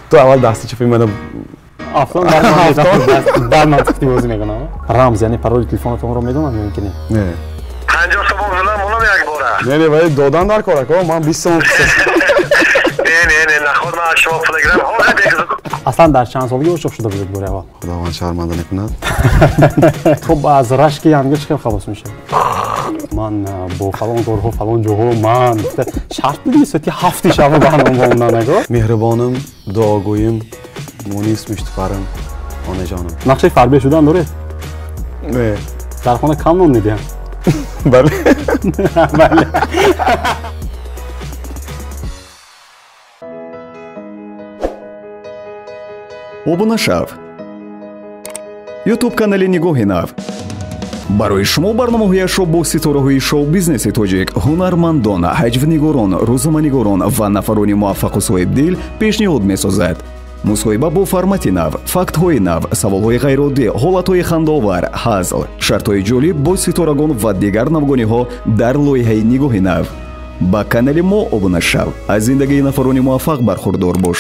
تو اول دستی چه فیلم افلام در منطقی بازی میکنم. رمز یعنی پروری تلفنتون رو میدونم یا اینکه نه؟ نه 50 صبح زدم اونم یک باره. نه ولی دادن در کار که من 20 سال نه نخود من شما تلگرام ها دیگه. اصلا در چند سالگی عاشق شده بودید بوری اول؟ خداوند شرمنده نکند. خب از رشک همگی چه خلاص میشه؟ من با فلان گروه فلان جوها من شرط بدی ساعتی 7 شب برنامه با اون نگاه. مهربانم دعاگویم مونیس مشتفرم آنه جانم. نقشه فربیه شدن داره؟ نه در خانه کم نون میدیم. بله بله. обуна шав ютуб канали нигоҳи нав барои шумо барномаҳояшро бо ситораҳои шоу-бизнеси тоҷик ҳунармандон ҳаҷвнигорон рӯзноманигорон ва нафарони муваффақу соҳибдил пешниҳод месозад. мусоҳиба бо формати нав, фактҳои нав, саволҳои ғайриоддӣ, ҳолатҳои хандаовар, ҳазл, шартҳои ҷолиб бо ситорагон ва дигар навгониҳо дар лоиҳаи нигоҳи нав. ба канали мо обуна шав, аз зиндагии нафарони муваффақ бархурдор бош.